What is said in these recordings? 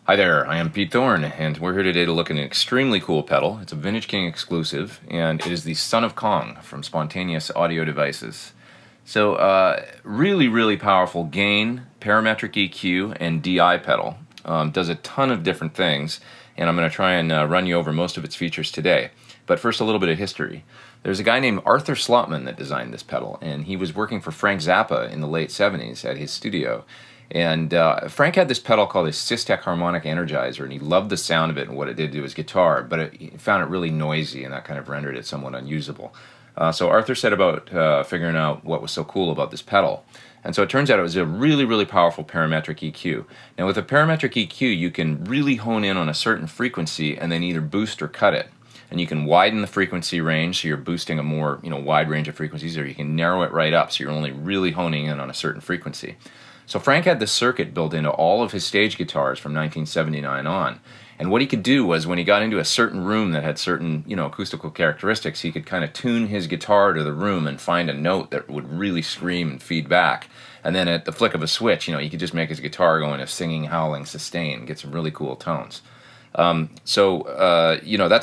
Hi there, I am Pete Thorn, and we're here today to look at an extremely cool pedal. It's a Vintage King exclusive, and it is the Son of Kong from Spontaneous Audio Devices. So, really powerful gain, parametric EQ, and DI pedal. Does a ton of different things, and I'm going to try and run you over most of its features today. But first, a little bit of history. There's a guy named Arthur Slotman that designed this pedal, and he was working for Frank Zappa in the late 70s at his studio. And Frank had this pedal called his Systech Harmonic Energizer, and he loved the sound of it and what it did to his guitar, but he found it really noisy, and that kind of rendered it somewhat unusable. So Arthur set about figuring out what was so cool about this pedal. And so it turns out it was a really powerful parametric EQ. Now with a parametric EQ, you can really hone in on a certain frequency and then either boost or cut it. And you can widen the frequency range, so you're boosting a more wide range of frequencies, or you can narrow it right up, so you're only really honing in on a certain frequency. So Frank had this circuit built into all of his stage guitars from 1979 on. And what he could do was when he got into a certain room that had certain, acoustical characteristics, he could kind of tune his guitar to the room and find a note that would really scream and feed back. And then at the flick of a switch, he could just make his guitar go into singing, howling, sustain, get some really cool tones. That's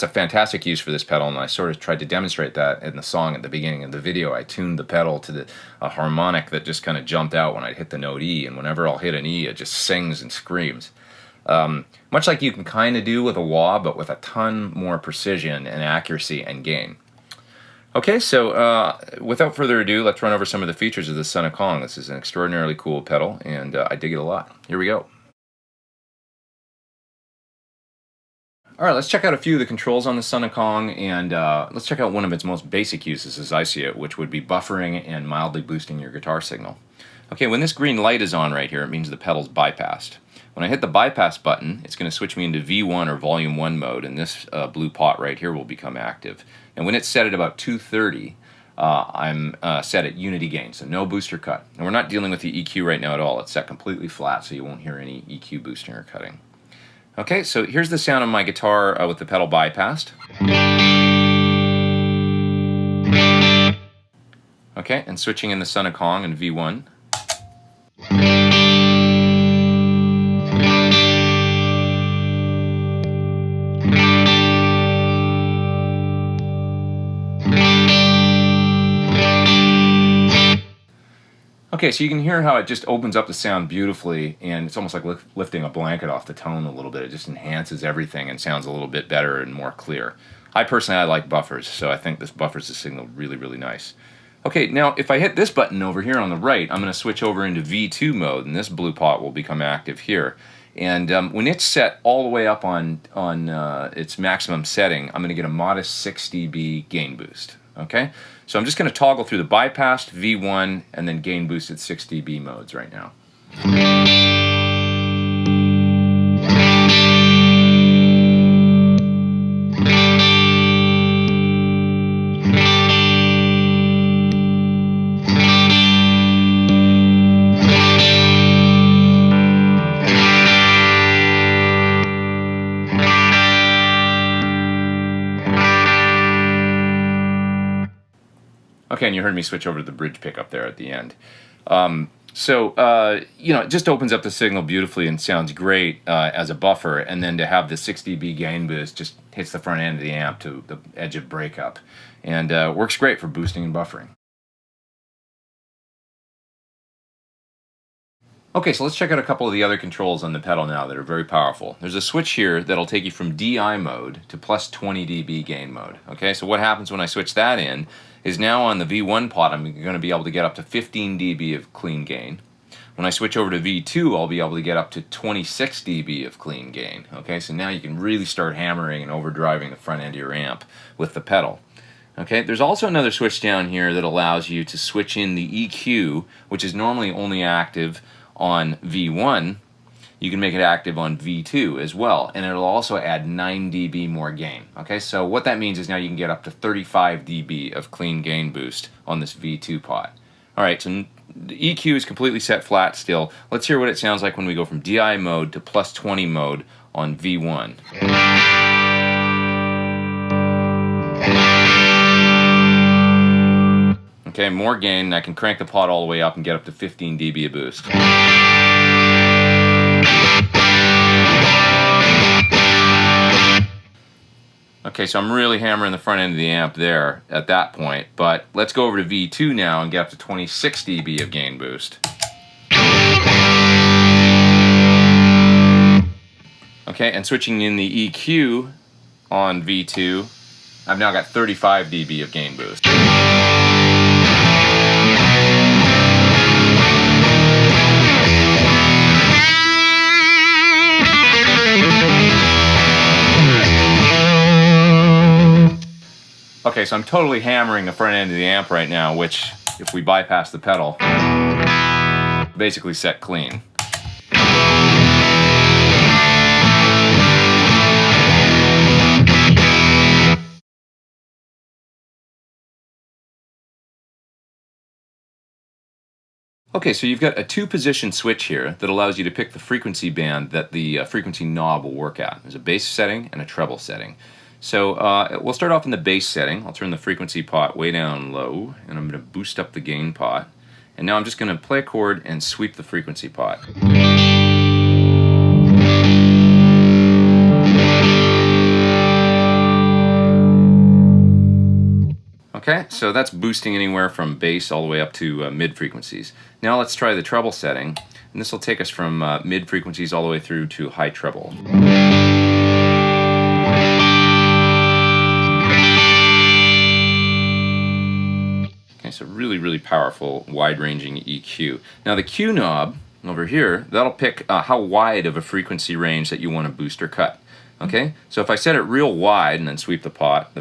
a fantastic use for this pedal, and I sort of tried to demonstrate that in the song at the beginning of the video. I tuned the pedal to a harmonic that just kind of jumped out when I hit the note E, and whenever I'll hit an E, it just sings and screams. Much like you can kind of do with a wah, but with a ton more precision and accuracy and gain. Okay, so without further ado, let's run over some of the features of the Son of Kong. This is an extraordinarily cool pedal, and I dig it a lot. Here we go. Alright, let's check out a few of the controls on the Son of Kong, and let's check out one of its most basic uses as I see it, which would be buffering and mildly boosting your guitar signal. Okay, when this green light is on right here, it means the pedal's bypassed. When I hit the bypass button, it's going to switch me into V1 or Volume 1 mode, and this blue pot right here will become active. And when it's set at about 230, I'm set at unity gain, so no booster cut. And we're not dealing with the EQ right now at all. It's set completely flat, so you won't hear any EQ boosting or cutting. Okay, so here's the sound of my guitar with the pedal bypassed. Okay, and switching in the Son of Kong in V1. Okay, so you can hear how it just opens up the sound beautifully, and it's almost like lifting a blanket off the tone a little bit. It just enhances everything and sounds a little bit better and more clear. I like buffers, so I think this buffers the signal really nice. Okay, now if I hit this button over here on the right, I'm going to switch over into V2 mode, and this blue pot will become active here. And when it's set all the way up on its maximum setting, I'm going to get a modest 6 dB gain boost. Okay, so I'm just going to toggle through the bypassed, V1, and then gain boosted 6 dB modes right now. Okay, and you heard me switch over to the bridge pickup there at the end. It just opens up the signal beautifully and sounds great as a buffer, and then to have the 6 dB gain boost just hits the front end of the amp to the edge of breakup, and works great for boosting and buffering. Okay, so let's check out a couple of the other controls on the pedal now that are very powerful. There's a switch here that'll take you from DI mode to plus 20 dB gain mode. Okay, so what happens when I switch that in is now on the V1 pot I'm going to be able to get up to 15 dB of clean gain. When I switch over to V2, I'll be able to get up to 26 dB of clean gain. Okay, so now you can really start hammering and overdriving the front end of your amp with the pedal. Okay, there's also another switch down here that allows you to switch in the EQ, which is normally only active on V1. You can make it active on V2 as well, and it'll also add 9 dB more gain. Okay, so what that means is now you can get up to 35 dB of clean gain boost on this V2 pot. Alright, so the EQ is completely set flat still. Let's hear what it sounds like when we go from DI mode to plus 20 mode on V1. Okay, more gain, and I can crank the pot all the way up and get up to 15 dB of boost. Okay, so I'm really hammering the front end of the amp there at that point, but let's go over to V2 now and get up to 26 dB of gain boost. Okay, and switching in the EQ on V2, I've now got 35 dB of gain boost. Okay, so I'm totally hammering the front end of the amp right now, which, if we bypass the pedal, basically set clean. Okay, so you've got a two-position switch here that allows you to pick the frequency band that the frequency knob will work at. There's a bass setting and a treble setting. So we'll start off in the bass setting. I'll turn the frequency pot way down low, and I'm going to boost up the gain pot. And now I'm just going to play a chord and sweep the frequency pot. Okay, so that's boosting anywhere from bass all the way up to mid frequencies. Now let's try the treble setting, and this will take us from mid frequencies all the way through to high treble. Okay, so really powerful, wide-ranging EQ. Now the Q knob over here, that'll pick how wide of a frequency range that you want to boost or cut. Okay, so if I set it real wide and then sweep the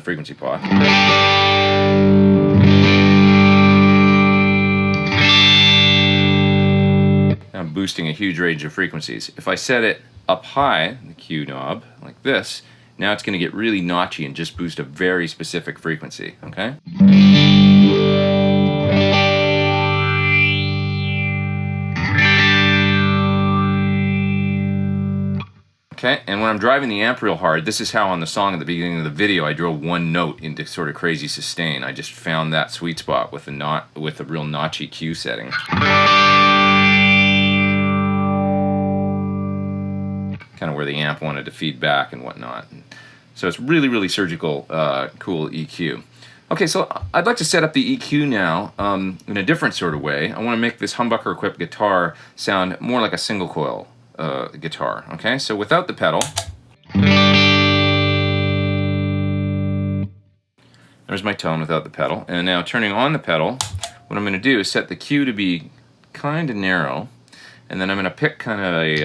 frequency pot. I'm boosting a huge range of frequencies. If I set it up high, the Q knob, like this, now it's going to get really notchy and just boost a very specific frequency. Okay? Okay, and when I'm driving the amp real hard, this is how on the song at the beginning of the video I drove one note into sort of crazy sustain. I just found that sweet spot with a real notchy Q setting. Kind of where the amp wanted to feed back and whatnot. So it's really surgical, cool EQ. Okay, so I'd like to set up the EQ now in a different sort of way. I want to make this humbucker equipped guitar sound more like a single coil guitar. Okay, so without the pedal, there's my tone without the pedal. And now turning on the pedal, what I'm going to do is set the Q to be kind of narrow, and then I'm going to pick kind of a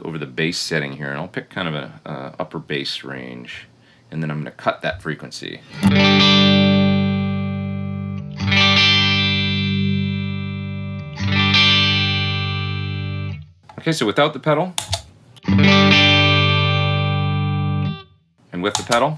over the bass setting here, and I'll pick kind of a upper bass range, and then I'm going to cut that frequency. Okay, so without the pedal, and with the pedal,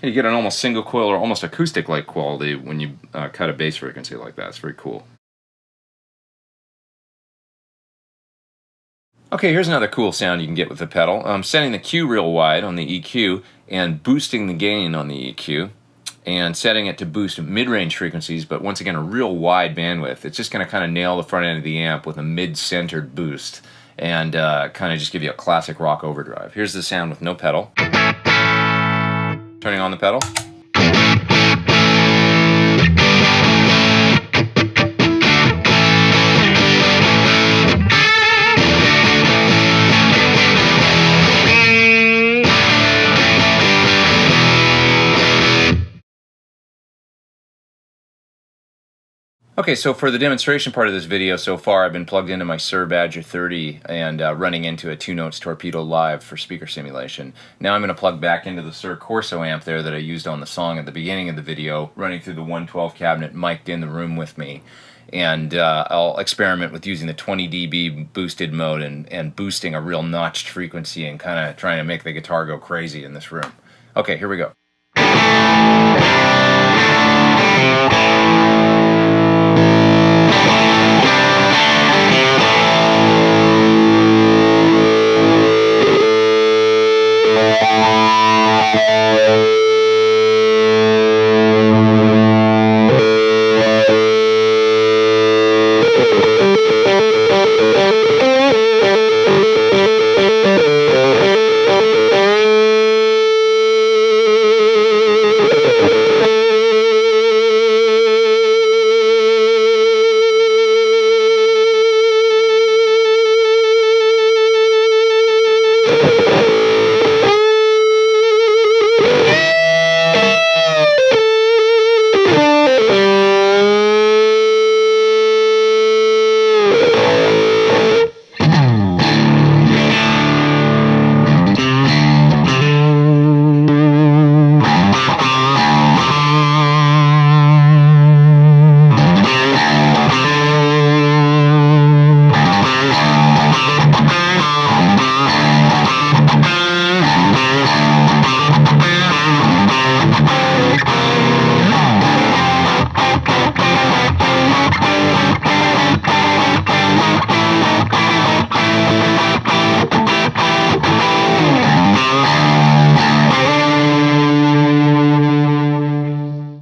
you get an almost single coil or almost acoustic-like quality when you cut a bass frequency like that. It's very cool. Okay, here's another cool sound you can get with the pedal. I'm setting the Q real wide on the EQ and boosting the gain on the EQ. and setting it to boost mid-range frequencies, but once again a real wide bandwidth. It's just going to kind of nail the front end of the amp with a mid-centered boost and kind of just give you a classic rock overdrive. Here's the sound with no pedal. Turning on the pedal. Okay, so for the demonstration part of this video so far, I've been plugged into my Sir Badger 30 and running into a 2-Notes Torpedo Live for speaker simulation. Now I'm going to plug back into the Sir Corso amp there that I used on the song at the beginning of the video, running through the 112 cabinet mic'd in the room with me. And I'll experiment with using the 20 dB boosted mode and boosting a real notched frequency and kind of trying to make the guitar go crazy in this room. Okay, here we go.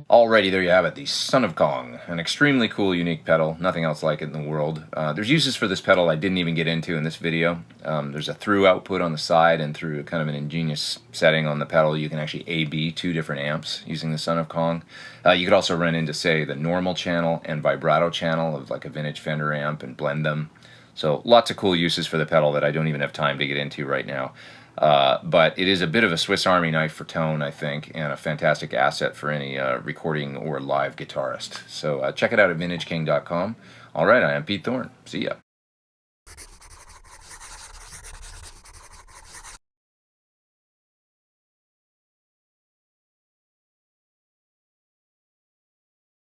Alrighty, there you have it, the Son of Kong. An extremely cool, unique pedal. Nothing else like it in the world. There's uses for this pedal I didn't even get into in this video. There's a through output on the side, and through kind of an ingenious setting on the pedal, you can actually A-B 2 different amps using the Son of Kong. You could also run into, say, the normal channel and vibrato channel of like a vintage Fender amp and blend them. So lots of cool uses for the pedal that I don't even have time to get into right now. But it is a bit of a Swiss Army knife for tone, I think, and a fantastic asset for any recording or live guitarist. So check it out at vintageking.com. All right, I am Pete Thorn. See ya.